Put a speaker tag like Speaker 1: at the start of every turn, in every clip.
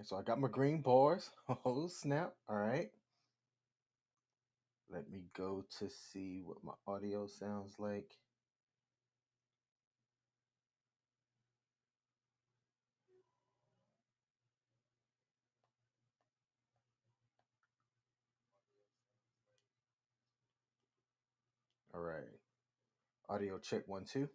Speaker 1: So I got my green bars. Oh snap! All right, let me go to see what my audio sounds like. All right, audio check 1 2.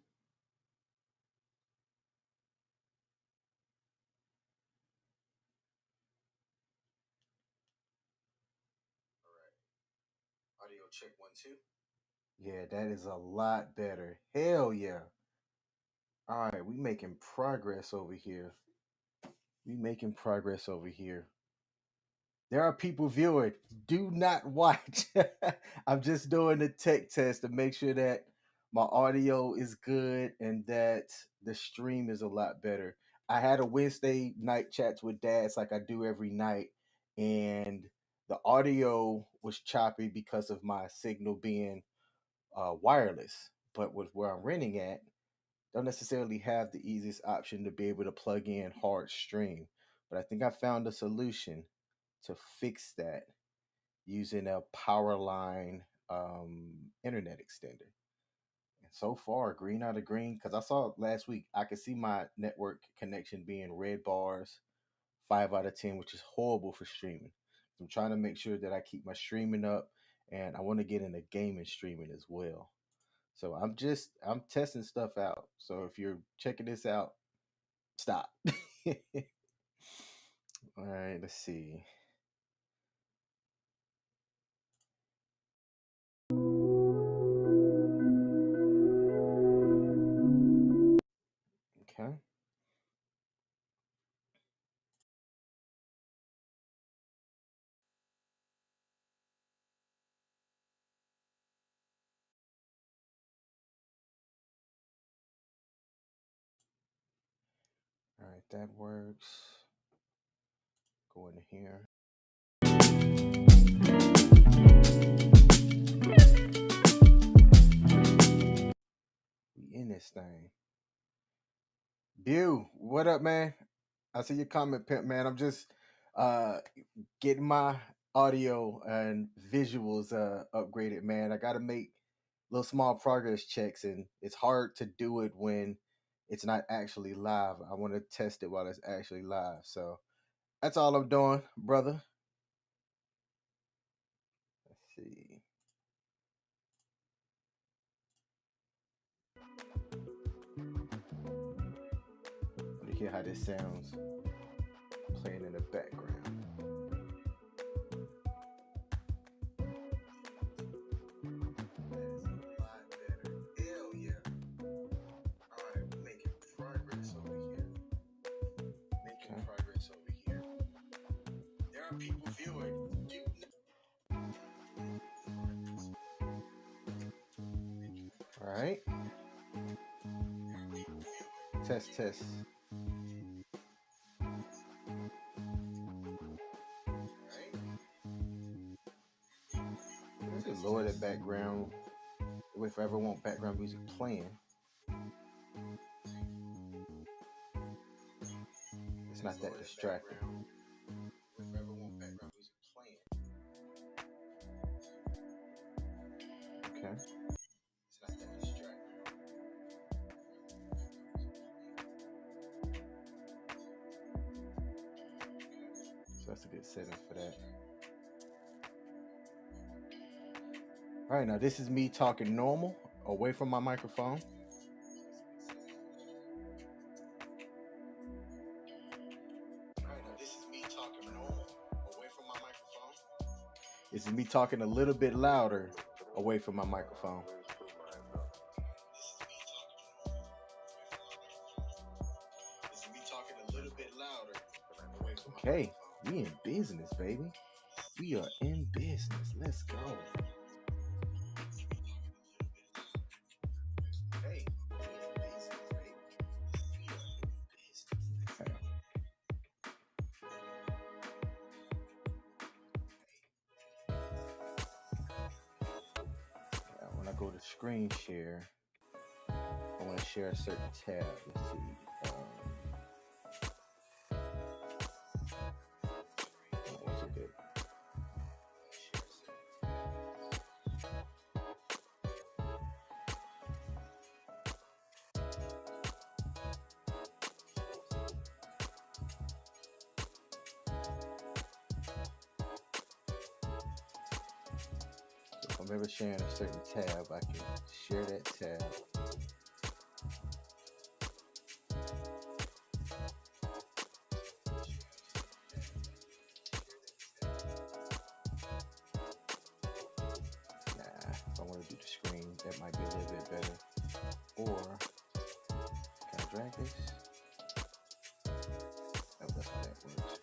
Speaker 1: Audio check 1 2. Yeah, that is a lot better. Hell yeah! All right, we making progress over here. We making progress over here. There are people viewing. Do not watch. I'm just doing the tech test to make sure that my audio is good and that the stream is a lot better. I had a Wednesday night chats with dads like I do every night, and the audio was choppy because of my signal being wireless. But with where I'm renting at, don't necessarily have the easiest option to be able to plug in hard stream. But I think I found a solution to fix that using a Powerline internet extender. And so far, green out of green, because I saw it last week, I could see my network connection being red bars, 5 out of 10, which is horrible for streaming. I'm trying to make sure that I keep my streaming up, and I want to get into gaming streaming as well. So I'm testing stuff out. So if you're checking this out, stop. All right, let's see. Okay. All right, that works. Go in here. We in this thing. Bew, what up, man? I see your comment, Pimp, man. I'm just uh getting my audio and visuals upgraded, man. I gotta make little small progress checks, and it's hard to do it when it's not actually live. I want to test it while it's actually live. So that's all I'm doing, brother. Let's see. Let me hear how this sounds playing in the background. That is a lot better. Hell yeah. All right, we're making progress over here. Making progress over here. There are people viewing. Do All right. Test, test. Let's just lower the background. If I ever want background music playing, it's not that distracting. If I ever want background music playing, okay. It's not that distracting. So that's a good setting for that. All right, now this is me talking normal, away from my microphone. This is me talking normal, away from my microphone. This is me talking a little bit louder, away from my microphone. This is me talking a little bit louder, away from my microphone. Okay, we in business, baby. We are in business. Let's go. Hey, we in business, baby. We are in business. Okay. When I go to screen share, I want to share a certain tab. Let's see. I'm ever sharing a certain tab, I can share that tab. Nah, if I want to do the screen, that might be a little bit better. Or can I drag this? Oh, that's how that works.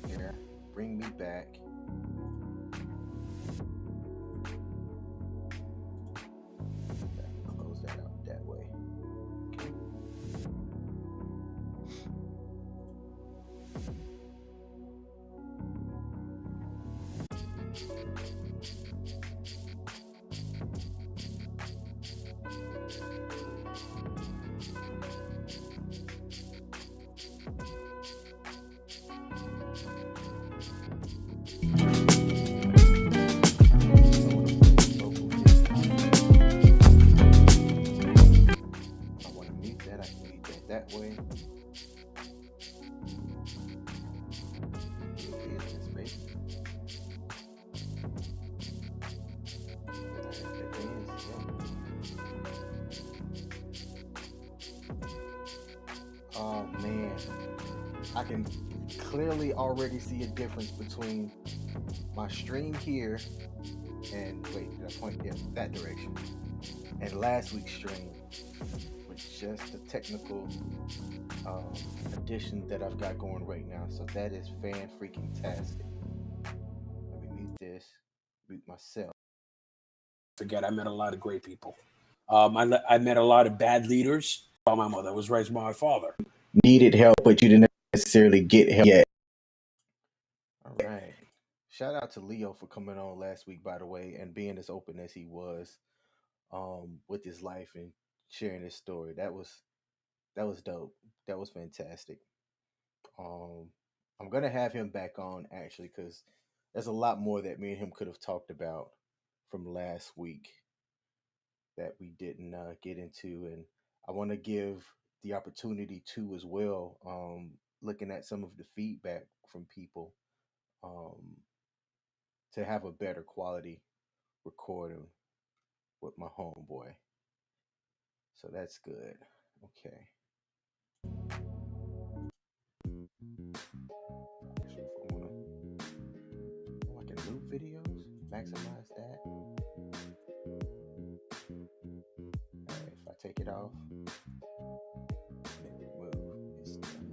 Speaker 1: Here, bring me back. Close that out that way. Okay. I want to mute that. I can mute that way. Business, baby. Oh man, I can clearly already see a difference between my stream here and wait, did I point that direction? And last week's stream with just the technical addition that I've got going right now. So that is fan freaking tastic. Let me mute this, mute myself.
Speaker 2: Forget, I met a lot of great people. I met a lot of bad leaders. My mother was raised by my father.
Speaker 1: Needed help, but you didn't necessarily get help yet. All right. Shout out to Leo for coming on last week, by the way, and being as open as he was with his life and sharing his story. That was dope. That was fantastic. I'm gonna have him back on actually because there's a lot more that me and him could have talked about from last week that we didn't get into, and I want to give the opportunity to as well. Looking at some of the feedback from people, um, to have a better quality recording with my homeboy. So that's good. Okay. Actually, if I wanna, oh, I can move videos, maximize that. Alright, if I take it off, then remove, it's done.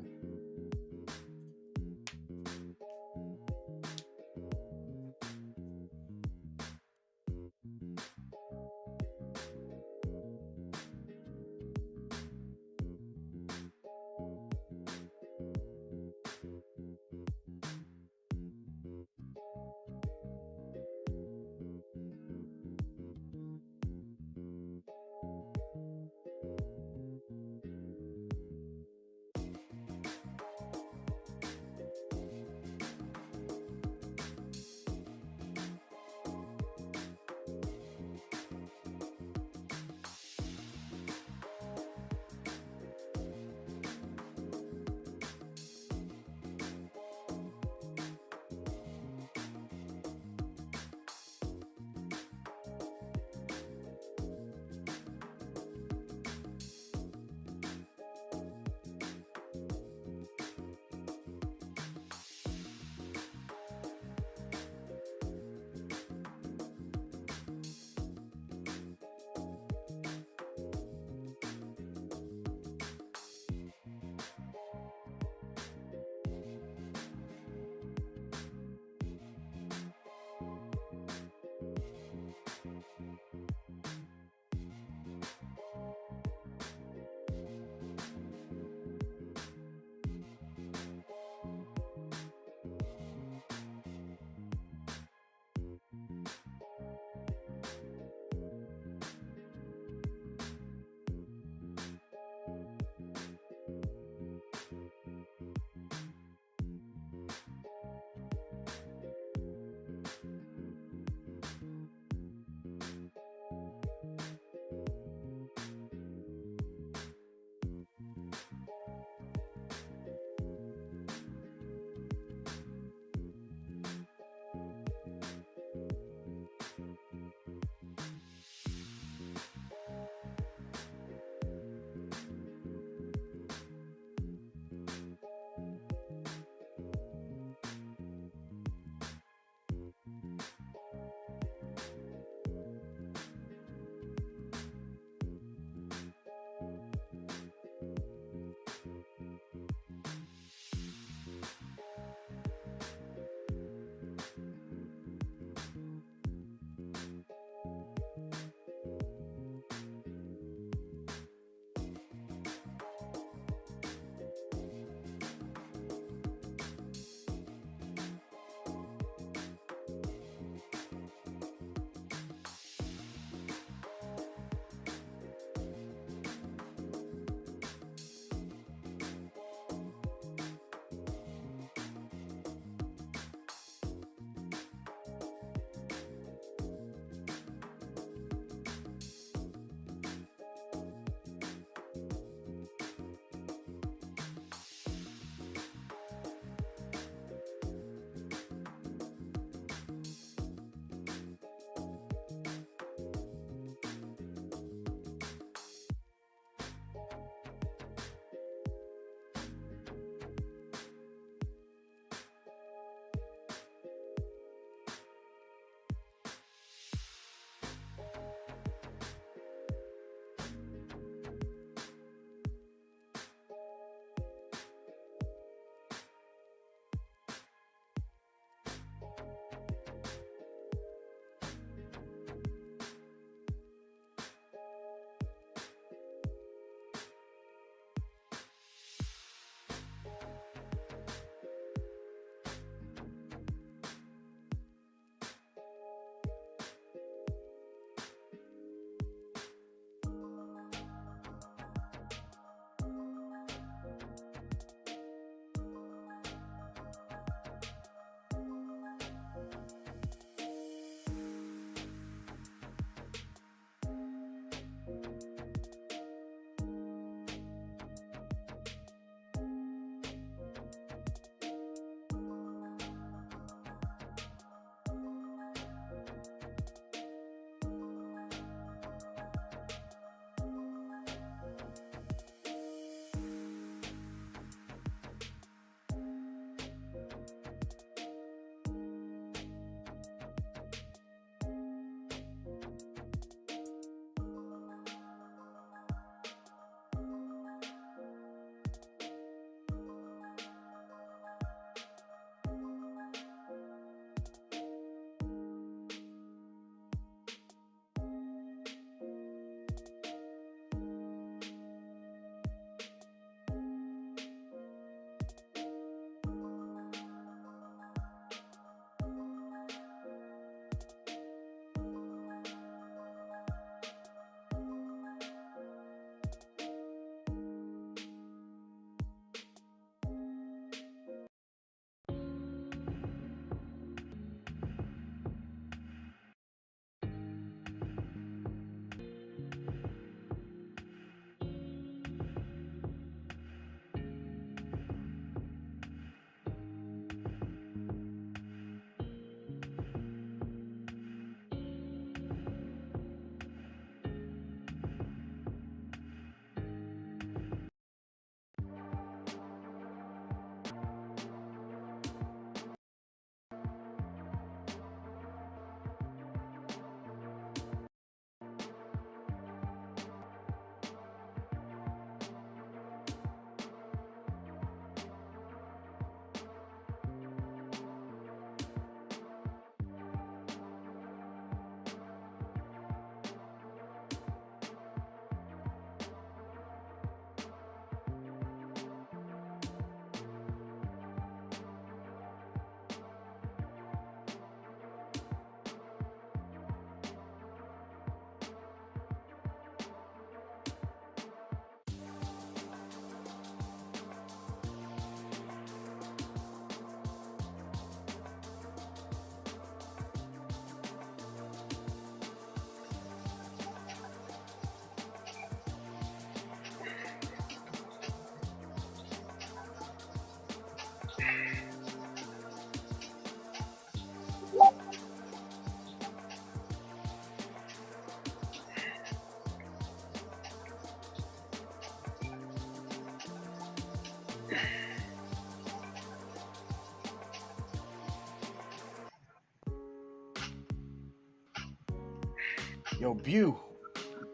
Speaker 1: Yo, Bew,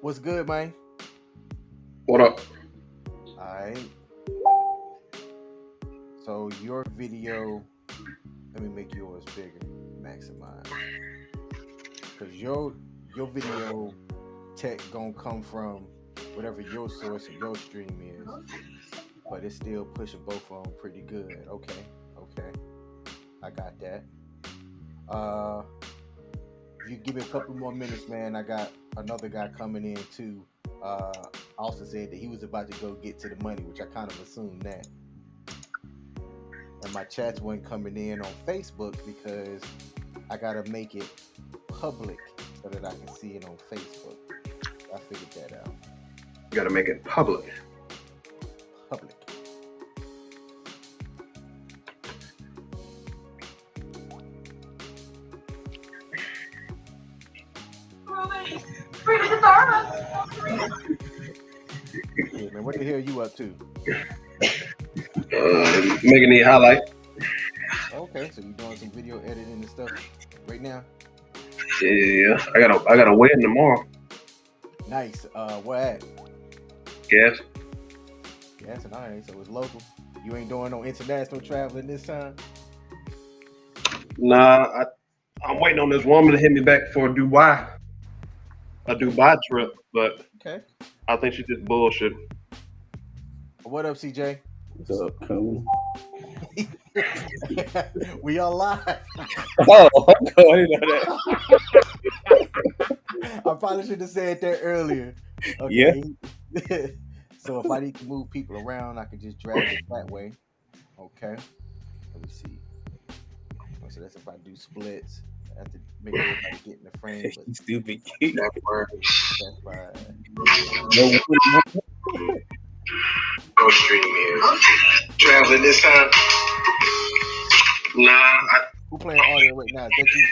Speaker 1: what's good, man?
Speaker 3: What up?
Speaker 1: All right. So your video, let me make yours bigger, maximize, because your video tech gonna come from whatever your source of your stream is, but it's still pushing both of them pretty good. Okay, I got that. If you give me a couple more minutes, man, I got another guy coming in too. Also said that he was about to go get to the money, which I kind of assumed that. And my chats weren't coming in on Facebook because I gotta make it public so that I can see it on Facebook. I figured that out.
Speaker 3: You gotta make it public.
Speaker 1: Public. Yeah, man, what the hell you up to?
Speaker 3: Making the highlight.
Speaker 1: Okay, so you doing some video editing and stuff right now?
Speaker 3: Yeah, I got a wedding tomorrow.
Speaker 1: Nice. Where at?
Speaker 3: Yes.
Speaker 1: Yes, and all right, so it's local. You ain't doing no international traveling this time?
Speaker 3: Nah, I'm waiting on this woman to hit me back for a Dubai trip, but
Speaker 1: Okay.
Speaker 3: I think she just bullshit.
Speaker 1: What up, CJ?
Speaker 4: What's up, cool?
Speaker 1: We are live.
Speaker 4: Oh, I didn't know that.
Speaker 1: I probably should have said that earlier.
Speaker 4: Yeah.
Speaker 1: So if I need to move people around, I can just drag it that way. Okay. Let me see. So that's if I do splits. I have to make everybody get in the frame. But
Speaker 4: Stupid.
Speaker 1: that's fine.
Speaker 3: Go stream here. Traveling this time? Nah.
Speaker 1: Who playing audio right now? Is that you?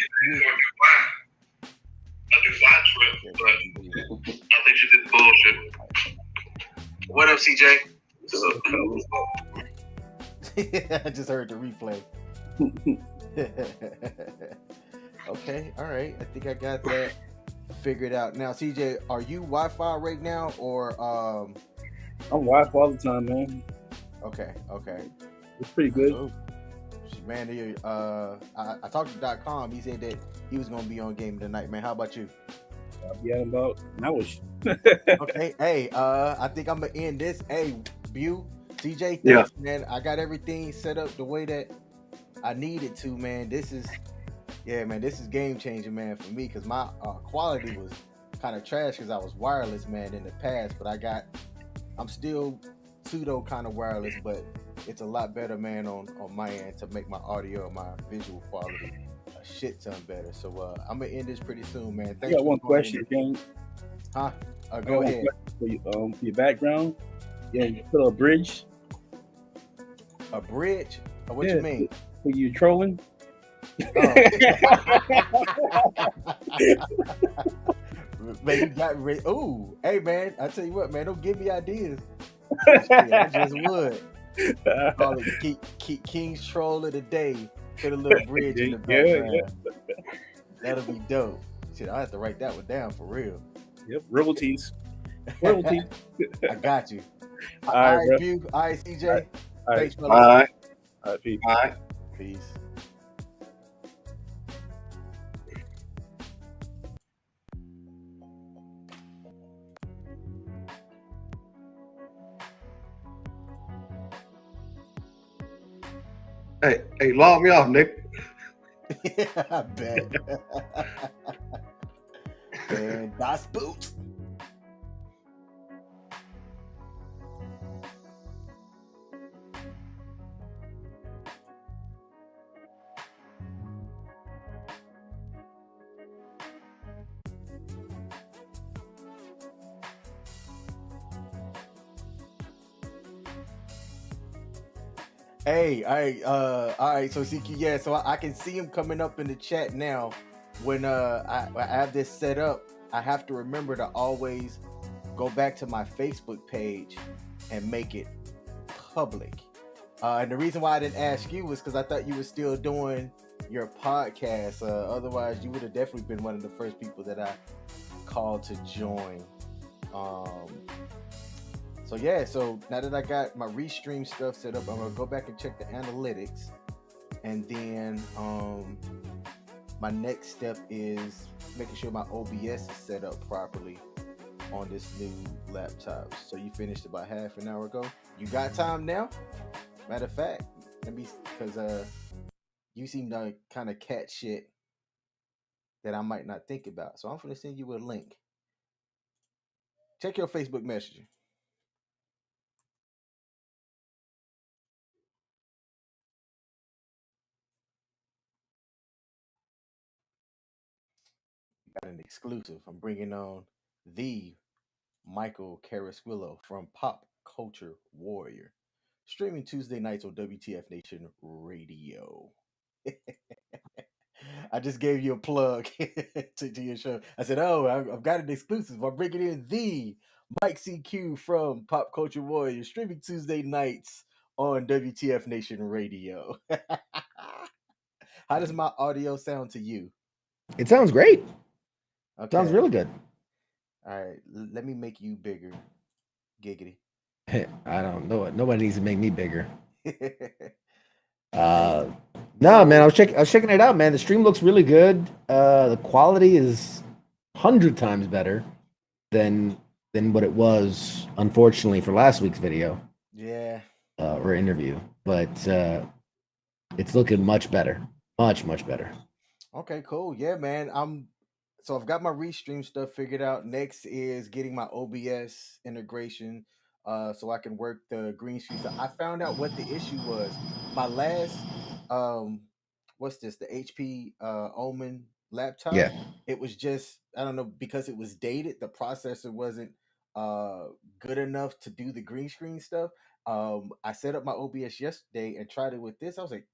Speaker 3: A Dubai trip, but I think she just bullshit. What up, CJ? What's up, cool?
Speaker 1: I just heard the replay. Okay, all right. I think I got that figured out. Now, CJ, are you Wi-Fi right now or
Speaker 4: I'm Wi-Fi all the time, man.
Speaker 1: Okay.
Speaker 4: It's pretty good.
Speaker 1: Oh, man, I talked to .com. He said that he was gonna be on Game tonight, man. How about you?
Speaker 4: I'll be out about an hour.
Speaker 1: Okay, hey, I think I'm gonna end this. Hey, Bew, CJ, thanks, man. I got everything set up the way that I needed to, man. This is game changing, man, for me, because my quality was kind of trash because I was wireless, man, in the past, but I'm still pseudo kind of wireless, but it's a lot better, man, on my end to make my audio and my visual quality a shit ton better. So I'm gonna end this pretty soon, man.
Speaker 4: I got one question, King.
Speaker 1: Huh? Go ahead.
Speaker 4: For your background, yeah, you put a bridge.
Speaker 1: A bridge? What you mean?
Speaker 4: Were you trolling?
Speaker 1: Oh. Man, you got ready. Ooh, hey, man, I tell you what, man, don't give me ideas. I just would. Call it King's Troll of the Day. Put a little bridge in the background. Yeah. That'll be dope. Shit, I have to write that one down for real.
Speaker 4: Yep, royalties.
Speaker 1: I got you.
Speaker 4: All
Speaker 1: right, Bew. All right, CJ.
Speaker 4: All right.
Speaker 1: Thanks,
Speaker 3: All right.
Speaker 4: Peace.
Speaker 3: All right.
Speaker 1: Peace.
Speaker 3: Hey, log me off, Nick.
Speaker 1: Yeah, I bet. And Das Boot. Hey, all right. So CQ, yeah. So I can see him coming up in the chat now. When I have this set up, I have to remember to always go back to my Facebook page and make it public. And the reason why I didn't ask you was because I thought you were still doing your podcast. Otherwise, you would have definitely been one of the first people that I called to join. So yeah, so now that I got my Restream stuff set up, I'm gonna go back and check the analytics, and then my next step is making sure my OBS is set up properly on this new laptop. So you finished about half an hour ago. You got time now? Matter of fact, let me, because you seem to kind of catch shit that I might not think about. So I'm gonna send you a link. Check your Facebook Messenger. Got an exclusive. I'm bringing on the Michael Carasquillo from Pop Culture Warrior, streaming Tuesday nights on WTF Nation Radio. I just gave you a plug to your show. I said, "Oh, I've got an exclusive. I'm bringing in the Mike CQ from Pop Culture Warrior, streaming Tuesday nights on WTF Nation Radio." How does my audio sound to you?
Speaker 5: It sounds great.
Speaker 1: Okay.
Speaker 5: Sounds really good.
Speaker 1: All right, let me make you bigger, giggity.
Speaker 5: I don't know it. Nobody needs to make me bigger. No, man, I was checking it out, man. The stream looks really good. The quality is 100 times better than what it was, unfortunately, for last week's video.
Speaker 1: Yeah.
Speaker 5: Or interview, but it's looking much better, much better.
Speaker 1: Okay, cool. Yeah, man. So I've got my Restream stuff figured out. Next is getting my OBS integration, so I can work the green screen. So I found out what the issue was. My last, what's this? The HP Omen laptop.
Speaker 5: Yeah.
Speaker 1: It was just, I don't know, because it was dated. The processor wasn't good enough to do the green screen stuff. I set up my OBS yesterday and tried it with this. I was like,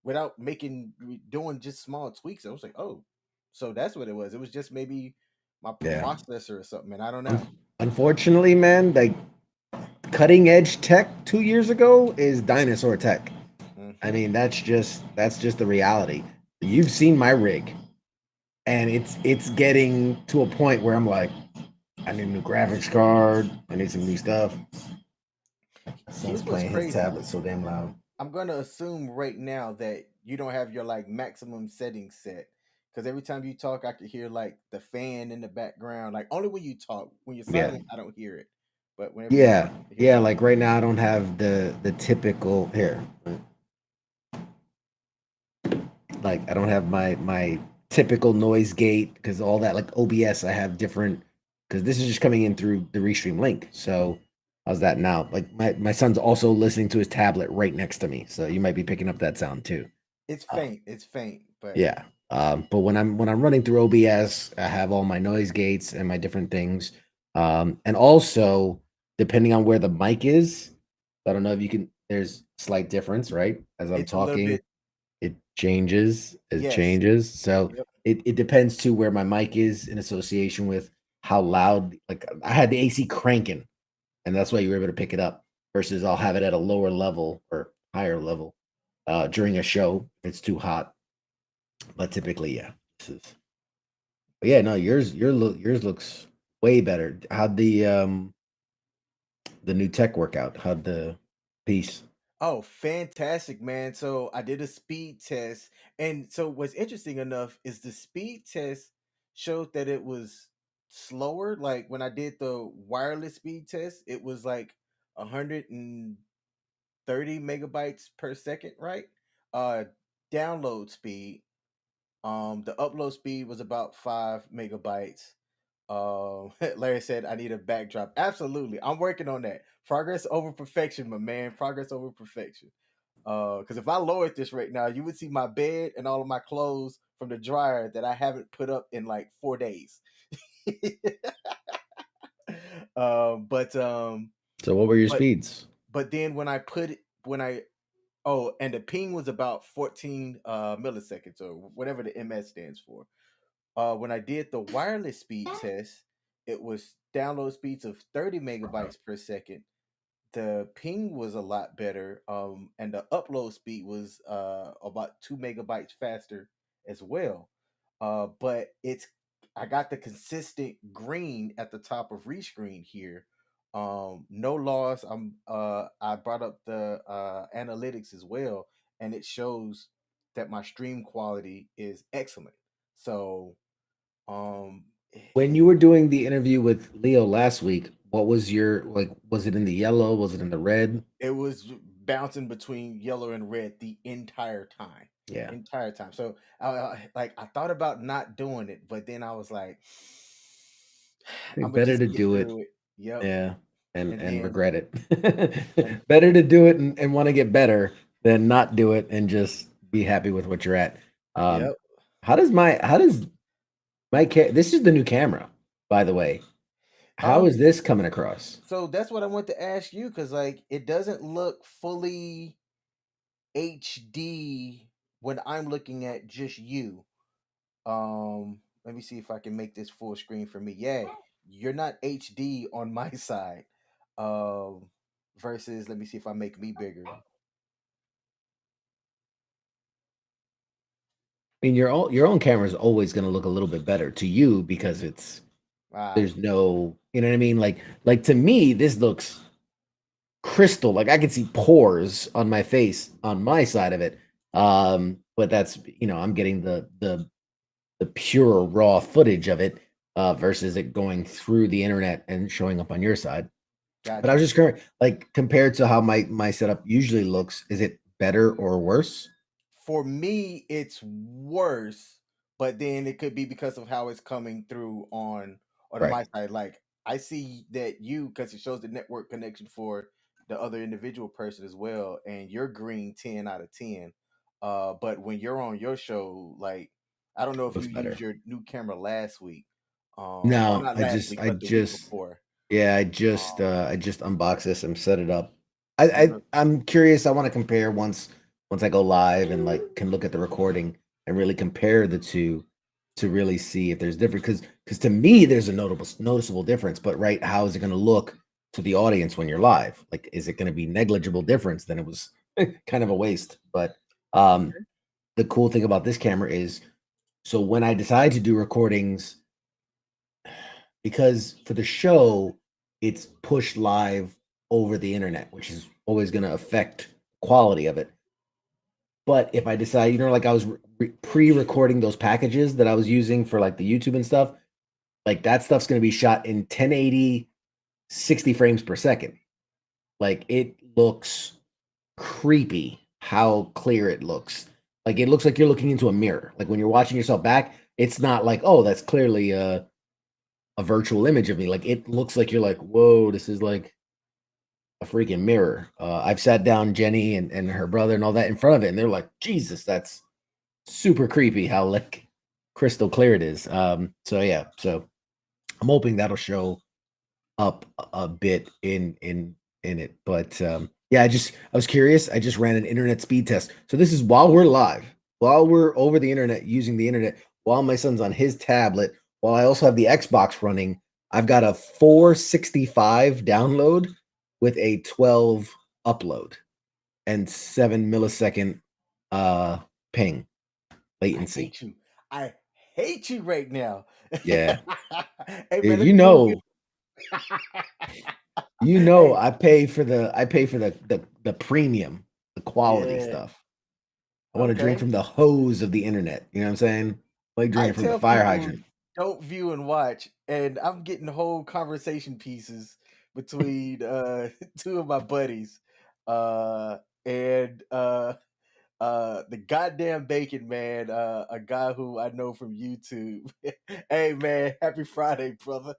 Speaker 1: without doing just small tweaks, I was like, oh, so that's what it was. It was just maybe my processor or something, and I don't know.
Speaker 5: Unfortunately, man, like cutting edge tech 2 years ago is dinosaur tech. Mm-hmm. I mean, that's just the reality. You've seen my rig, and it's getting to a point where I'm like, I need a new graphics card. I need some new stuff. Son's playing his tablet so damn loud.
Speaker 1: I'm gonna assume right now that you don't have your like maximum settings set, because every time you talk, I can hear like the fan in the background. Like only when you talk. When you're silent, I don't hear it. But whenever
Speaker 5: yeah, like right now I don't have the typical here. Like I don't have my typical noise gate, because all that, like OBS, I have different, because this is just coming in through the Restream link. So how's that now? Like my son's also listening to his tablet right next to me, so you might be picking up that sound too.
Speaker 1: It's faint. It's faint, but
Speaker 5: yeah. But when I'm running through OBS, I have all my noise gates and my different things. And also depending on where the mic is, I don't know if you can. There's slight difference, right? As I'm talking, it changes. It changes. So it depends to where my mic is in association with how loud. Like I had the AC cranking, and that's why you were able to pick it up. Versus I'll have it at a lower level or higher level during a show if it's too hot. But typically, yeah. But yeah, no, yours looks way better. How'd the new tech work out? How'd the piece?
Speaker 1: Oh, fantastic, man. So I did a speed test. And so what's interesting enough is the speed test showed that it was slower. Like when I did the wireless speed test, it was like 130 megabytes per second, right? Download speed. The upload speed was about 5 megabytes. Larry said I need a backdrop. Absolutely. I'm working on that. Progress over perfection, my man. Progress over perfection. Because if I lowered this right now, you would see my bed and all of my clothes from the dryer that I haven't put up in like 4 days.
Speaker 5: So what were your speeds?
Speaker 1: But then when and the ping was about 14 milliseconds or whatever the MS stands for. When I did the wireless speed test, it was download speeds of 30 megabytes per second. The ping was a lot better, and the upload speed was about 2 megabytes faster as well. But it's I got the consistent green at the top of rescreen here. No loss. I brought up the analytics as well, and it shows that my stream quality is excellent. So um
Speaker 5: When you were doing the interview with Leo last week, what was your like? Was it in the yellow? Was it in the red?
Speaker 1: it was bouncing between yellow and red the entire time.
Speaker 5: Yeah,
Speaker 1: Entire time. So I thought about not doing it, but then I was like, I'm gonna
Speaker 5: better
Speaker 1: just
Speaker 5: to
Speaker 1: get
Speaker 5: do it.
Speaker 1: through it. Yep.
Speaker 5: Yeah,
Speaker 1: And
Speaker 5: and
Speaker 1: then
Speaker 5: regret
Speaker 1: and
Speaker 5: it. Better to do it and want to get better than not do it and just be happy with what you're at. Um,
Speaker 1: yep.
Speaker 5: how does this is the new camera, by the way. How
Speaker 1: Um
Speaker 5: is this coming across?
Speaker 1: so that's what I want to ask you, because like it doesn't look fully HD when I'm looking at just you. Let me see if I can make this full screen for me. Yeah, you're not HD on my side. Um, versus, let me see if I make me bigger.
Speaker 5: I mean, your own camera is always going to look a little bit better to you because
Speaker 1: Ah,
Speaker 5: there's no, you know what I mean? Like to me, this looks crystal. Like I can see pores on my face on my side of it. But that's I'm getting the pure raw footage of it versus it going through the internet and showing up on your side. But I was
Speaker 1: gotcha.
Speaker 5: just like compared to how my setup usually looks, is it better or worse?
Speaker 1: For me, it's worse, but then it could be because of how it's coming through on
Speaker 5: Right.
Speaker 1: my side. Like I see that you, because it shows the network connection for the other individual person as well, and you're green 10 out of 10. But when you're on your show, like I don't know if you
Speaker 5: Looks
Speaker 1: used
Speaker 5: better.
Speaker 1: your new camera last week, or
Speaker 5: No,
Speaker 1: not last week,
Speaker 5: I
Speaker 1: but the week
Speaker 5: just
Speaker 1: before.
Speaker 5: yeah,
Speaker 1: Um,
Speaker 5: I just unbox this and set it up.
Speaker 1: I'm gonna
Speaker 5: I'm curious. I want to compare once I go live and like can look at the recording and really compare the two to really see if there's different because to me there's a noticeable difference. But right, how is it going to look to the audience when you're live? Like, is it going to be negligible difference? Then it was kind of a waste. But um,
Speaker 1: okay.
Speaker 5: the cool thing about this camera is so when I decide to do recordings because for the show, it's pushed live over the internet, which is always going to affect quality of it. But if I decide, like I was pre-recording those packages that I was using for like the YouTube and stuff, like that stuff's going to be shot in 1080, 60 frames per second. Like it looks creepy how clear it looks. Like it looks like you're looking into a mirror. Like when you're watching yourself back, it's not like, oh, that's clearly a virtual image of me. Like it looks like you're like, whoa, this is like a freaking mirror. I've sat down Jenny and her brother and all that in front of it, and they're like, Jesus, that's super creepy how like crystal clear it is. So yeah, so I'm hoping that'll show up a bit in it. But yeah, I was curious. I just ran an internet speed test. So this is while we're live, while we're over the internet using the internet, while my son's on his tablet, while I also have the Xbox running. I've got a 465 download with a 12 upload and 7 millisecond ping
Speaker 1: I
Speaker 5: latency.
Speaker 1: hate you. I hate you right now.
Speaker 5: Yeah.
Speaker 1: Hey man,
Speaker 5: Dude,
Speaker 1: let me move you. Hey,
Speaker 5: I pay for the premium, the quality
Speaker 1: yeah,
Speaker 5: stuff. I want to drink
Speaker 1: okay.
Speaker 5: from the hose of the internet. You know what I'm saying? Like
Speaker 1: I
Speaker 5: drinking from the
Speaker 1: tell
Speaker 5: fire
Speaker 1: people
Speaker 5: hydrant.
Speaker 1: don't view and watch, and I'm getting whole conversation pieces between two of my buddies, uh, and the goddamn bacon man, a guy who I know from YouTube. Hey man, happy Friday, brother.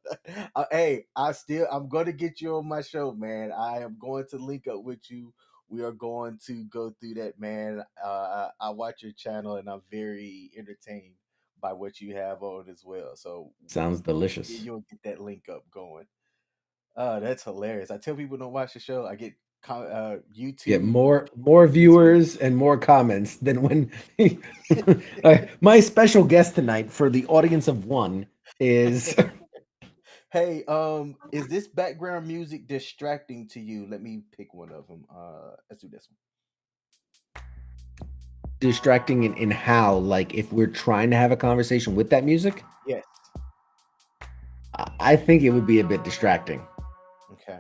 Speaker 1: Hey, I'm gonna get you on my show, man. I am going to link up with you. We are going to go through that, man. I watch your channel and I'm very entertained by what you have on as well. So
Speaker 5: Sounds delicious.
Speaker 1: you'll get that link up going. That's hilarious. I tell people don't watch the show. I get
Speaker 5: Get
Speaker 1: YouTube
Speaker 5: more
Speaker 1: answers.
Speaker 5: viewers and more comments than when my special guest tonight for the audience of one is
Speaker 1: Hey, is this background music distracting to you? Let me pick one of them. Let's do this one.
Speaker 5: distracting in how like if we're trying to have a conversation with that music.
Speaker 1: Yes.
Speaker 5: I think it would be a bit distracting.
Speaker 1: Okay.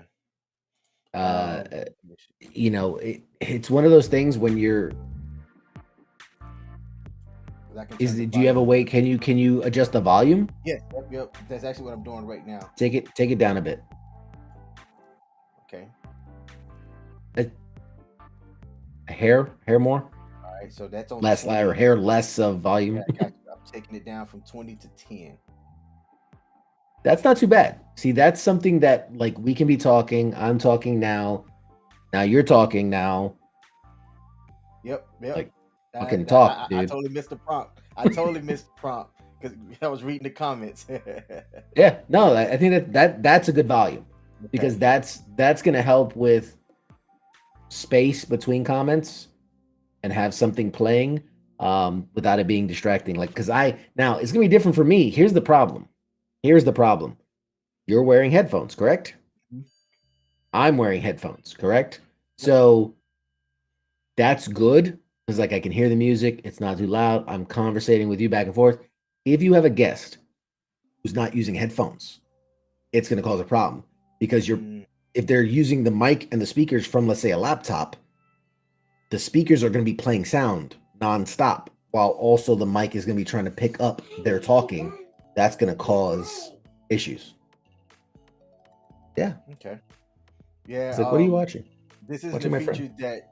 Speaker 5: Uh,
Speaker 1: Let me see.
Speaker 5: you know, it's one of those things when you're
Speaker 1: 'Cause I can turn the
Speaker 5: do you have a
Speaker 1: volume.
Speaker 5: way? Can you adjust the volume?
Speaker 1: Yes, yep. That's actually what I'm doing right now.
Speaker 5: Take it down a bit.
Speaker 1: Okay.
Speaker 5: Hair more,
Speaker 1: All right. So that's on
Speaker 5: less
Speaker 1: 20.
Speaker 5: or hair less of volume.
Speaker 1: Yeah, I got you. I'm taking it down from 20 to 10.
Speaker 5: That's not too bad. See, that's something that like we can be talking. I'm talking now. Now you're talking now.
Speaker 1: Yep.
Speaker 5: Like, fucking talk,
Speaker 1: I
Speaker 5: dude.
Speaker 1: totally missed the prompt. I totally missed the prompt because I was reading the comments.
Speaker 5: Yeah, no, I think that's a good volume because
Speaker 1: Okay.
Speaker 5: that's gonna help with space between comments and have something playing without it being distracting. Like, because now it's gonna be different for me. Here's the problem. You're wearing headphones, correct?
Speaker 1: Mhm.
Speaker 5: I'm wearing headphones, correct? So that's good because like I can hear the music. It's not too loud. I'm conversating with you back and forth. If you have a guest who's not using headphones, it's going to cause a problem because
Speaker 1: Mm,
Speaker 5: if they're using the mic and the speakers from, let's say, a laptop, the speakers are going to be playing sound nonstop while also the mic is going to be trying to pick up their talking. That's going to cause issues. Yeah.
Speaker 1: okay. Yeah.
Speaker 5: It's like, what are you watching?
Speaker 1: This isn't
Speaker 5: Watching
Speaker 1: a
Speaker 5: my friend.
Speaker 1: feature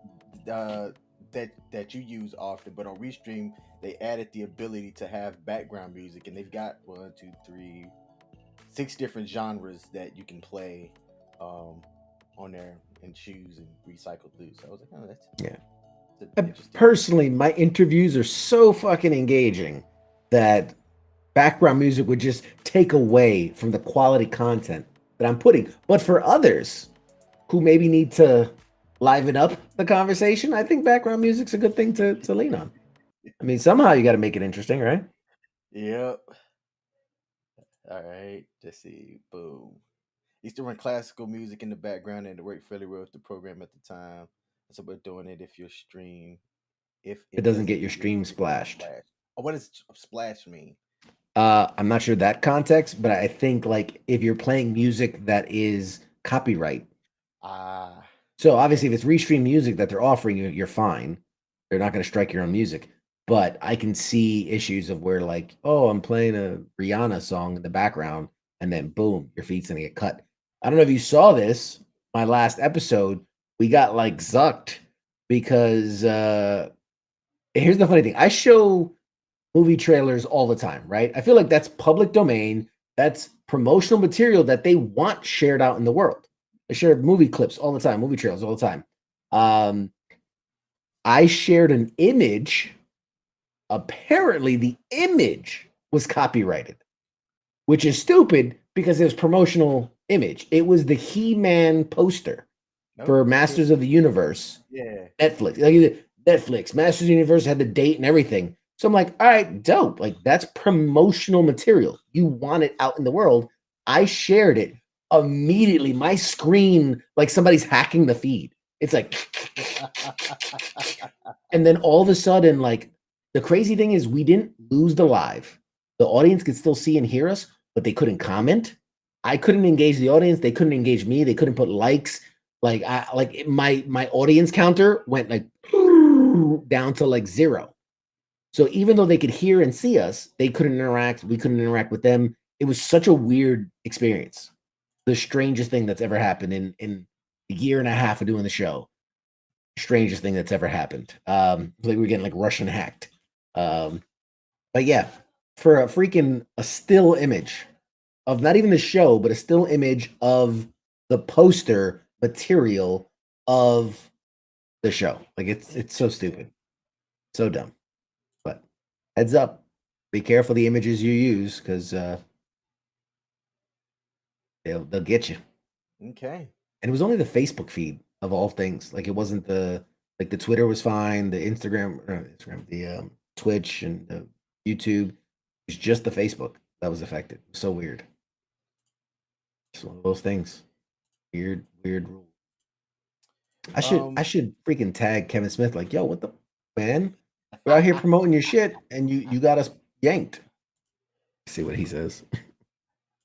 Speaker 1: that you use often, but on Restream they added the ability to have background music, and they've got 1, 2, 3, 6 different genres that you can play on there and choose and recycle through. So I was like, oh, that's
Speaker 5: Yeah.
Speaker 1: interesting.
Speaker 5: Personally, my interviews are so fucking engaging that background music would just take away from the quality content that I'm putting. But for others who maybe need to liven up the conversation, I think background music's a good thing to lean on. I mean, somehow you got to make it interesting, right?
Speaker 1: Yep. All right. Let's see. Boom. Used to run classical music in the background and it worked fairly well with the program at the time. So we're doing it if your stream, if
Speaker 5: It
Speaker 1: it
Speaker 5: doesn't get
Speaker 1: doesn't
Speaker 5: your
Speaker 1: get
Speaker 5: stream
Speaker 1: your
Speaker 5: splashed.
Speaker 1: splash. Oh, what does splash mean?
Speaker 5: I'm not sure that context, but I think like if you're playing music that is copyright.
Speaker 1: Ah,
Speaker 5: So obviously, if it's restream music that they're offering you, you're fine. They're not going to strike your own music. But I can see issues of where, like, oh, I'm playing a Rihanna song in the background, and then boom, your feed's going to get cut. I don't know if you saw this. My last episode, we got like zucked because here's the funny thing: I show movie trailers all the time, right? I feel like that's public domain. That's promotional material that they want shared out in the world. I share movie clips all the time, movie trailers all the time. Um, I shared an image. Apparently, the image was copyrighted, which is stupid because it was promotional image. It was the He-Man poster for
Speaker 1: nope.
Speaker 5: Masters of the Universe.
Speaker 1: Yeah.
Speaker 5: Netflix, like Netflix, Masters of the Universe had the date and everything. So I'm like, all right, dope. Like that's promotional material. You want it out in the world. I shared it immediately. My screen, like somebody's hacking the feed. It's like, and then all of a sudden, like the crazy thing is we didn't lose the live. The audience could still see and hear us, but they couldn't comment. I couldn't engage the audience. They couldn't engage me. They couldn't put likes. Like my audience counter went like down to like 0. So even though they could hear and see us, they couldn't interact. We couldn't interact with them. It was such a weird experience. The strangest thing that's ever happened in a year and a half of doing the show. Strangest thing that's ever happened. Like we're getting like Russian hacked. But yeah, for a still image of not even the show, but a still image of the poster material of the show. Like it's so stupid. So dumb. But heads up, be careful the images you use because they'll get you.
Speaker 1: Okay.
Speaker 5: And it was only the Facebook feed of all things. Like it wasn't the Twitter was fine, the the Twitch and the YouTube. It was just the Facebook that was affected. So weird. It's one of those things. Weird rule. I should freaking tag Kevin Smith like, yo, what the man? We're out here promoting your shit and you got us yanked. See what he says.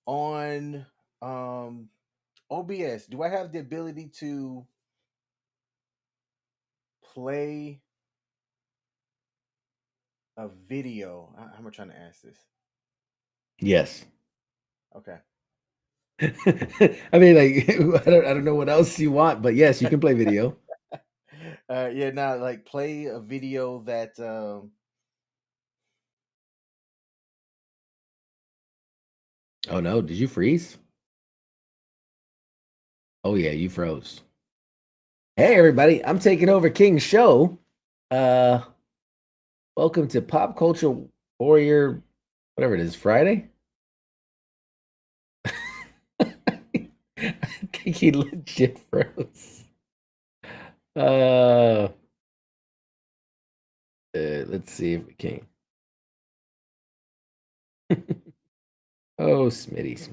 Speaker 1: on OBS, do I have the ability to play a video? How am I trying to ask this?
Speaker 5: Yes.
Speaker 1: Okay.
Speaker 5: I mean, like, I don't know what else you want, but yes, you can play video.
Speaker 1: Yeah, now like play a video that
Speaker 5: Oh no, did you freeze? Oh yeah, you froze. Hey everybody, I'm taking over King's show. Welcome to Pop Culture Warrior, whatever it is, Friday. I think he legit froze. Let's see if we can. Oh, Smitty.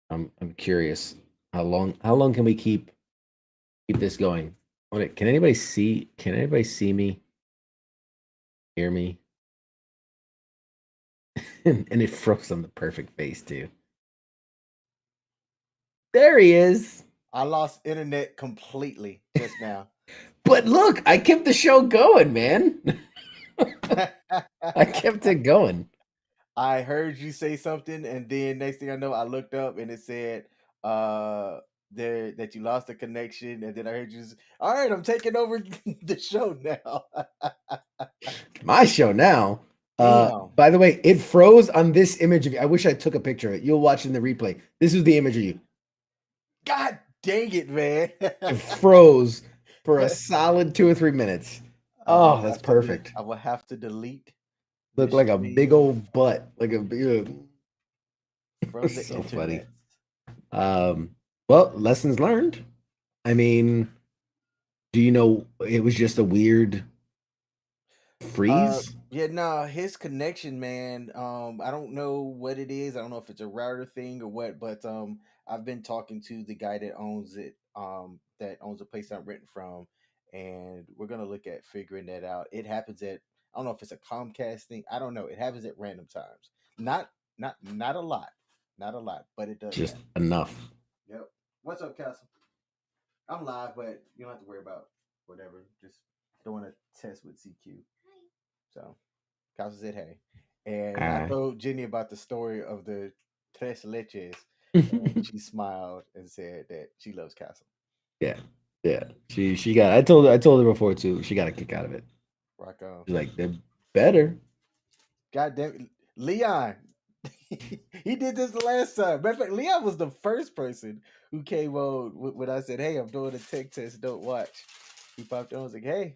Speaker 5: I'm curious. How long can we keep this going? Can anybody see? Can anybody see me? Hear me? And it froze on the perfect face too. There he is.
Speaker 1: I lost internet completely just now.
Speaker 5: But look, I kept the show going, man. I kept it going.
Speaker 1: I heard you say something, and then next thing I know, I looked up and it said there that you lost the connection, and then I heard you all right, I'm taking over the show now.
Speaker 5: My show now.
Speaker 1: Damn.
Speaker 5: By the way, it froze on this image of you. I wish I took a picture of it. You'll watch in the replay. This is the image of you.
Speaker 1: God dang it, man.
Speaker 5: It froze for a solid 2 or 3 minutes. Oh, that's perfect.
Speaker 1: I will have to delete.
Speaker 5: Look like a big old butt. Like a big
Speaker 1: from the
Speaker 5: so
Speaker 1: internet.
Speaker 5: Funny. Well, lessons learned. I mean, do you know it was just a weird freeze?
Speaker 1: Yeah, no, his connection, man. I don't know what it is. I don't know if it's a router thing or what, but I've been talking to the guy that owns it, that owns the place I'm renting from, and we're gonna look at figuring that out. It happens at, I don't know if it's a Comcast thing. I don't know. It happens at random times. Not a lot. Not a lot, but it does.
Speaker 5: Just
Speaker 1: happen.
Speaker 5: enough.
Speaker 1: Yep. What's up, Castle? I'm live, but you don't have to worry about whatever. Just doing a test with CQ. So, Castle said, hey. And I told Jenny about the story of the tres leches. And she smiled and said that she loves Castle.
Speaker 5: Yeah. She got. I told her before too. She got a kick out of it.
Speaker 1: Rock on.
Speaker 5: She's like, they're better.
Speaker 1: God damn it. Leon. He did this the last time. Matter of fact, Leon was the first person who came on when I said, hey, I'm doing a tech test, don't watch. He popped on and was like, hey,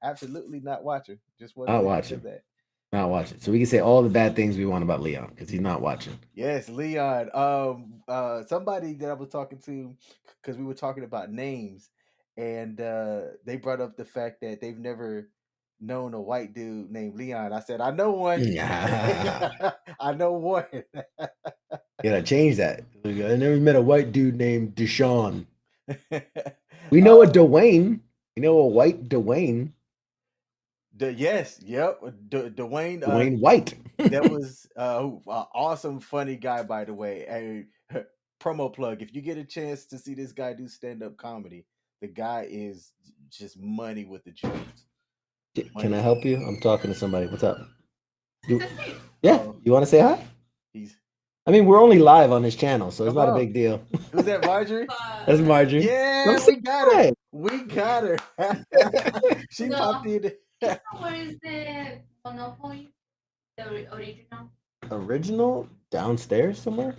Speaker 1: absolutely not watching. Just
Speaker 5: not watching
Speaker 1: that.
Speaker 5: Not watching. So we can say all the bad things we want about Leon because he's not watching.
Speaker 1: Yes, Leon. Somebody that I was talking to, because we were talking about names, and they brought up the fact that they've never known a white dude named Leon. I said, I know one. I know one.
Speaker 5: Gotta change that. I never met a white dude named Deshaun. We know a Dwayne. We know a white Dwayne.
Speaker 1: Dwayne.
Speaker 5: Dwayne White.
Speaker 1: That was awesome, funny guy, by the way. A promo plug. If you get a chance to see this guy do stand-up comedy, the guy is just money with the jokes.
Speaker 5: Can I help you? I'm talking to somebody. What's up? Yeah, you want to say hi? I mean, we're only live on his channel, so it's not a big deal.
Speaker 1: Who's that, Marjorie?
Speaker 5: That's Marjorie.
Speaker 1: Yeah, we got her. We got her. She popped in.
Speaker 6: Where is the Monopoly? The original?
Speaker 5: Original? Downstairs somewhere?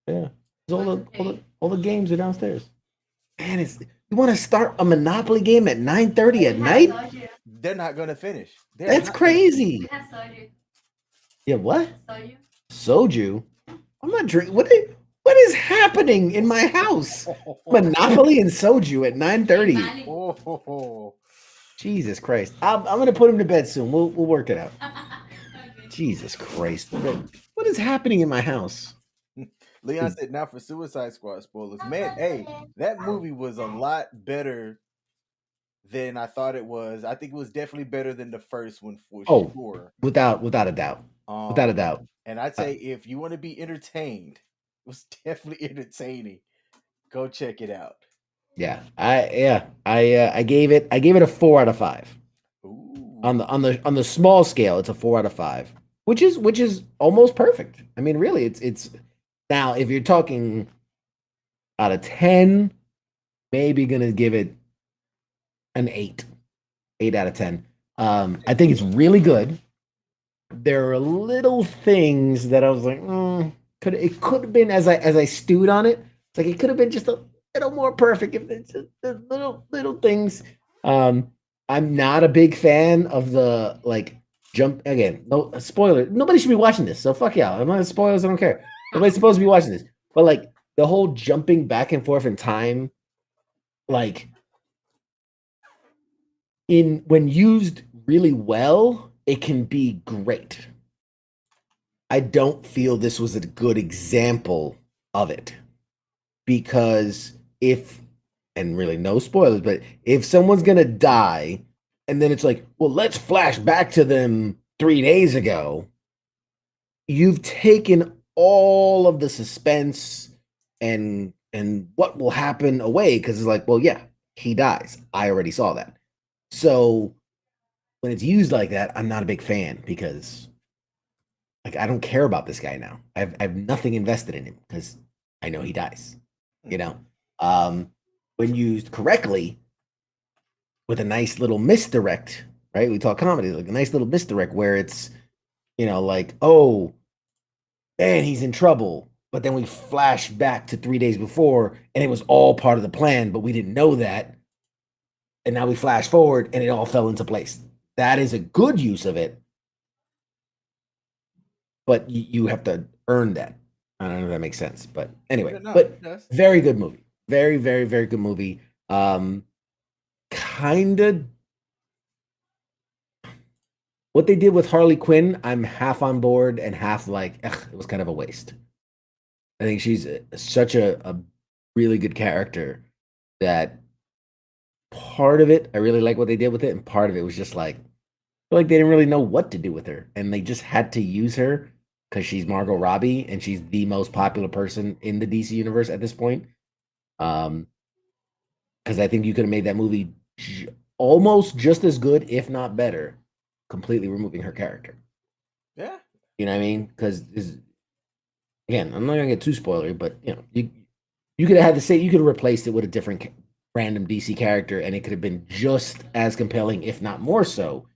Speaker 5: Yeah. All the games are downstairs. Man, you want to start a Monopoly game at 9:30 at night?
Speaker 1: They're not going to finish.
Speaker 5: That's crazy. Yeah, what? Soju? I'm not drinking. What is happening in my house? Monopoly and soju at 9:30.
Speaker 1: Oh.
Speaker 5: Jesus Christ! I'm gonna put him to bed soon. We'll work it out. Jesus Christ! What is happening in my house?
Speaker 1: Leon said, "Now for Suicide Squad spoilers, man. Hey, that movie was a lot better than I thought it was. I think it was definitely better than the first one for
Speaker 5: Oh,
Speaker 1: sure.
Speaker 5: without a doubt. Without a doubt.
Speaker 1: And I'd say if you want to be entertained, it was definitely entertaining. Go check it out.
Speaker 5: Yeah. I gave it a 4 out of 5.
Speaker 1: Ooh.
Speaker 5: On the small scale, it's a 4 out of 5, which is almost perfect. I mean, really, it's now if you're talking out of 10, maybe gonna give it an 8 out of 10. I think it's really good. There are little things that I was like, it could have been as I stewed on it. It's like it could have been just a little more perfect if it's just the little things. I'm not a big fan of the like jump again. No spoiler. Nobody should be watching this. So fuck y'all. I'm not spoilers. I don't care. Nobody's supposed to be watching this. But like the whole jumping back and forth in time, like when used really well, it can be great. I don't feel this was a good example of it because and really no spoilers, but if someone's gonna die and then it's like, well, let's flash back to them 3 days ago, you've taken all of the suspense and what will happen away because it's like, well, yeah, he dies. I already saw that. So when it's used like that, I'm not a big fan because like I don't care about this guy now. I have nothing invested in him because I know he dies. You know, when used correctly with a nice little misdirect, right? We talk comedy, like a nice little misdirect where it's, like, oh man, he's in trouble. But then we flash back to 3 days before and it was all part of the plan, but we didn't know that. And now we flash forward and it all fell into place. That is a good use of it. But you have to earn that. I don't know if that makes sense. But anyway, but very good movie. Very, very, very good movie. Kind of what they did with Harley Quinn, I'm half on board and half like, it was kind of a waste. I think she's such a really good character that part of it, I really like what they did with it, and part of it was just like, I feel like they didn't really know what to do with her, and they just had to use her because she's Margot Robbie and she's the most popular person in the DC universe at this point. Because I think you could have made that movie almost just as good, if not better, completely removing her character.
Speaker 1: Yeah,
Speaker 5: you know what I mean? Because again, I'm not gonna get too spoilery, but you could have had you could have replaced it with a different random DC character, and it could have been just as compelling, if not more so,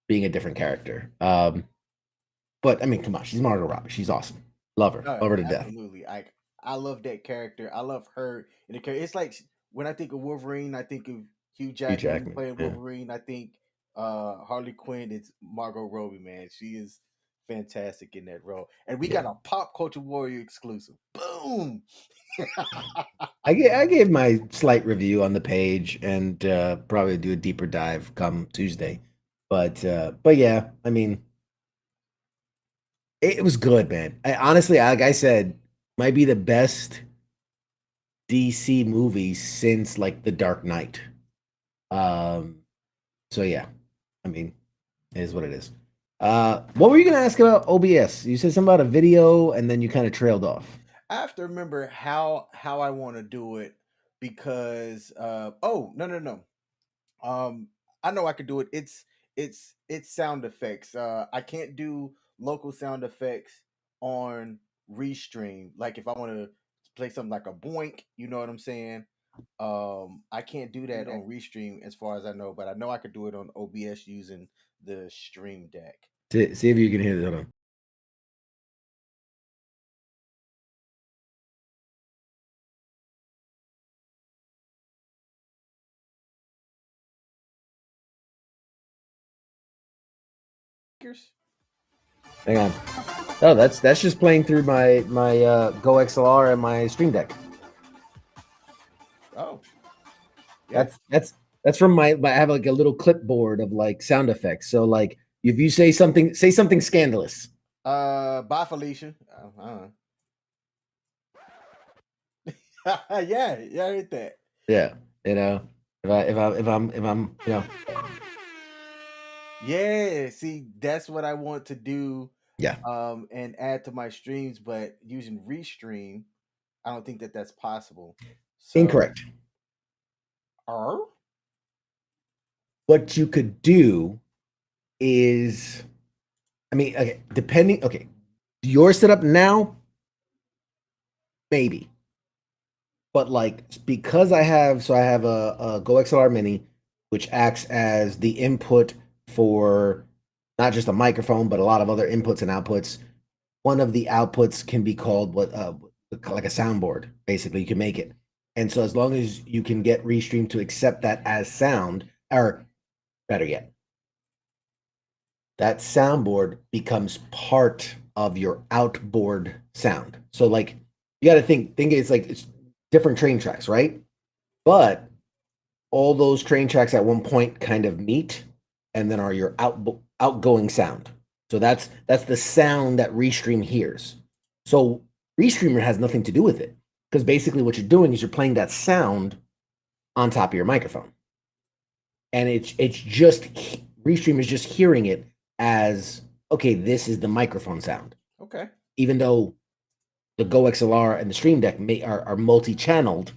Speaker 5: being a different character. But I mean, come on, she's Margot Robbie. She's awesome. Love her. Love her to death.
Speaker 1: Absolutely. I love that character. I love her in the character. It's like when I think of Wolverine, I think of Hugh Jackman playing Wolverine. I think Harley Quinn is Margot Robbie, man. She is fantastic in that role. And we got a Pop Culture Warrior exclusive. Boom.
Speaker 5: I gave my slight review on the page and probably do a deeper dive come Tuesday. But yeah, I mean, it was good, man. Honestly, like I said, might be the best DC movie since like The Dark Knight. So yeah, I mean, it is what it is. What were you gonna ask about OBS? You said something about a video, and then you kind of trailed off.
Speaker 1: I have to remember how I want to do it because no. I know I could do it. It's sound effects. I can't do local sound effects on Restream. Like if I want to play something like a boink, you know what I'm saying? I can't do that on Restream as far as I know, but I know I could do it on OBS using the Stream Deck.
Speaker 5: See if you can hear it. Hold on. Hang on. Oh, that's just playing through my Go XLR and my Stream Deck.
Speaker 1: Oh, yeah.
Speaker 5: That's from my. I have like a little clipboard of like sound effects. So like if you say something scandalous.
Speaker 1: Bye, Felicia. Yeah, I heard that.
Speaker 5: Yeah, If I'm
Speaker 1: Yeah, see, that's what I want to do.
Speaker 5: Yeah.
Speaker 1: And add to my streams, but using Restream, I don't think that that's possible. So,
Speaker 5: Incorrect.
Speaker 1: are
Speaker 5: What you could do is, I mean, okay, depending. Okay, your setup now, maybe, but like because I have a Go XLR Mini, which acts as the input for not just a microphone but a lot of other inputs and outputs. One of the outputs can be called like a soundboard. Basically, you can make it, and so as long as you can get Restream to accept that as sound, or better yet, that soundboard becomes part of your outboard sound. So like you got to think it's like it's different train tracks, right? But all those train tracks at one point kind of meet and then are your outgoing sound. So that's the sound that Restream hears. So Restreamer has nothing to do with it because basically what you're doing is you're playing that sound on top of your microphone. And it's just Restream is just hearing it as okay, this is the microphone sound.
Speaker 1: okay.
Speaker 5: Even though the Go XLR and the Stream Deck are multi-channeled,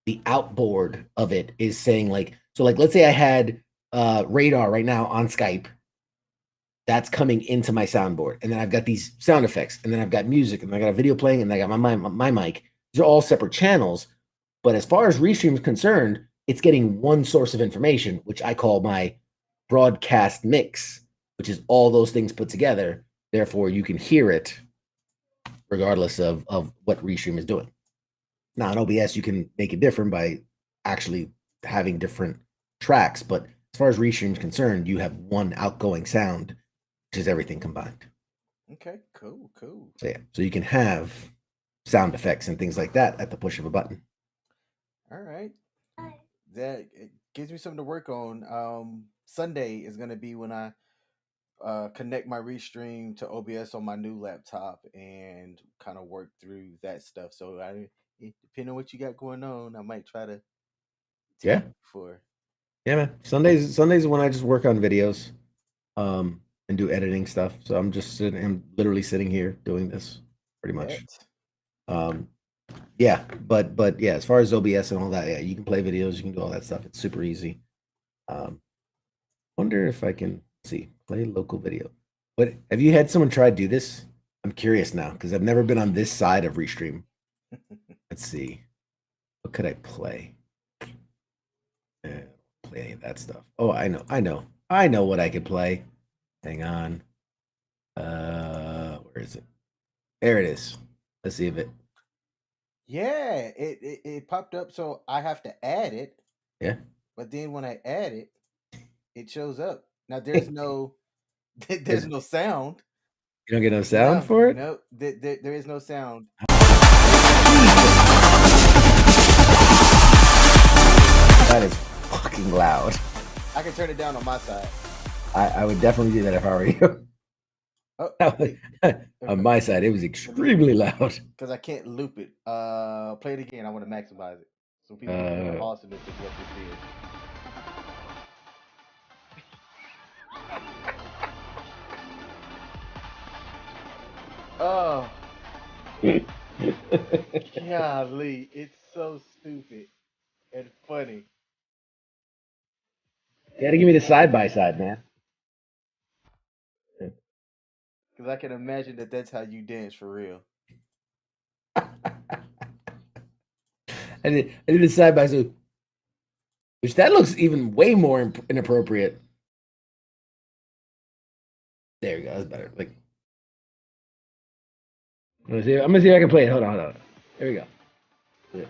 Speaker 5: the outboard of it is saying like, so like let's say I had Radar right now on Skype. That's coming into my soundboard, and then I've got these sound effects, and then I've got music, and I got a video playing, and I got my mic. These are all separate channels, but as far as Restream is concerned, it's getting one source of information, which I call my broadcast mix, which is all those things put together. Therefore, you can hear it regardless of what Restream is doing. Now, in OBS, you can make it different by actually having different tracks, but as far as Restream is concerned, you have one outgoing sound, which is everything combined.
Speaker 1: Okay, cool.
Speaker 5: So yeah, so you can have sound effects and things like that at the push of a button.
Speaker 1: All right. That it gives me something to work on. Sunday is gonna be when I connect my Restream to OBS on my new laptop and kind of work through that stuff. So depending on what you got going on, I might try to
Speaker 5: Yeah.
Speaker 1: for
Speaker 5: Yeah, man. Sundays when I just work on videos, and do editing stuff. So I'm literally sitting here doing this pretty much. Yeah, but yeah, as far as OBS and all that, yeah, you can play videos, you can do all that stuff. It's super easy. Wonder if I can play local video. But have you had someone try to do this? I'm curious now because I've never been on this side of Restream. Let's see. What could I play? Play any of that stuff. Oh, I know what I could play. Hang on. Where is it? There it is. Let's see if it.
Speaker 1: Yeah, it popped up, so I have to add it.
Speaker 5: Yeah.
Speaker 1: But then when I add it, it shows up. Now there's no there's no sound.
Speaker 5: You don't get no sound for it?
Speaker 1: No, there is no sound.
Speaker 5: That is fucking loud.
Speaker 1: I can turn it down on my side.
Speaker 5: I would definitely do that if I were you.
Speaker 1: Oh,
Speaker 5: on my side, it was extremely loud.
Speaker 1: Because I can't loop it. Play it again. I want to maximize it. So people can get the awesomeness of what this is. Oh. Golly, it's so stupid and funny.
Speaker 5: You gotta give me the side by side, man.
Speaker 1: Because I can imagine that that's how you dance for real.
Speaker 5: I did the side by side, which that looks even way more inappropriate. There you go. That's better. Like, I'm gonna see if I can play it. Hold on. There we go. Yeah.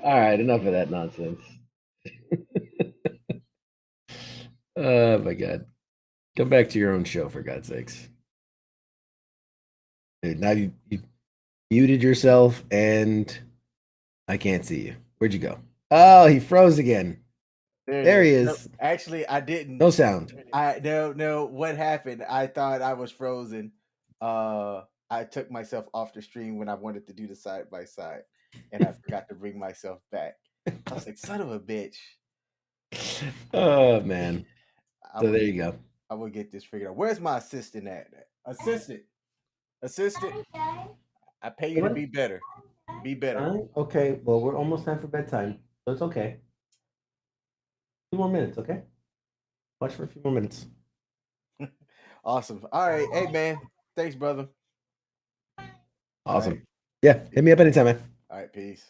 Speaker 5: All right, enough of that nonsense. Oh my God. Come back to your own show, for God's sakes. Dude, now you muted yourself and I can't see you. Where'd you go? Oh, he froze again. There he
Speaker 1: No,
Speaker 5: is.
Speaker 1: actually, I didn't.
Speaker 5: No sound.
Speaker 1: No. What happened? I thought I was frozen. I took myself off the stream when I wanted to do the side by side, and I forgot to bring myself back. I was like, "Son of a bitch!"
Speaker 5: Oh man.
Speaker 1: I
Speaker 5: So
Speaker 1: will
Speaker 5: there
Speaker 1: get,
Speaker 5: you go.
Speaker 1: I will get this figured out. Where's my assistant at? Assistant. I pay you to
Speaker 5: What?
Speaker 1: be better. Be better.
Speaker 5: Okay. Well, we're almost time for bedtime, so it's okay. 2 more minutes, okay? Watch for a few more minutes.
Speaker 1: Awesome. All right. Hey man. Thanks, brother.
Speaker 5: Awesome.
Speaker 1: All right.
Speaker 5: Yeah, hit me up anytime, man.
Speaker 1: All right. Peace.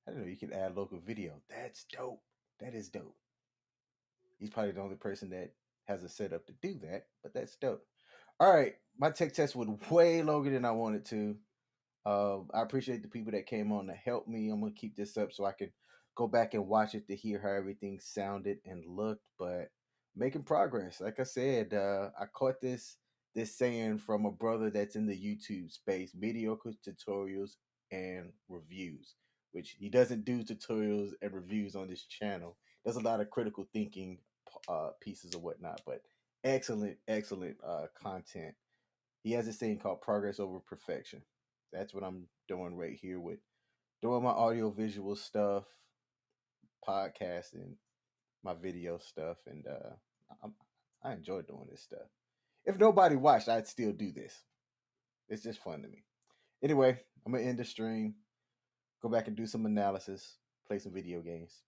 Speaker 1: I didn't know you can add local video. That's dope. That is dope. He's probably the only person that has a setup to do that, but that's dope. All right, my tech test went way longer than I wanted to. I appreciate the people that came on to help me. I'm gonna keep this up so I can go back and watch it to hear how everything sounded and looked. But making progress. Like I said, I caught this saying from a brother that's in the YouTube space: mediocre tutorials and reviews. Which he doesn't do tutorials and reviews on this channel. Does a lot of critical thinking pieces or whatnot, but excellent content. He has this thing called progress over perfection. That's what I'm doing right here with doing my audio visual stuff, podcasting, my video stuff, and I'm, I enjoy doing this stuff. If nobody watched, I'd still do this. It's just fun to me. Anyway, I'm gonna end the stream, go back and do some analysis, play some video games.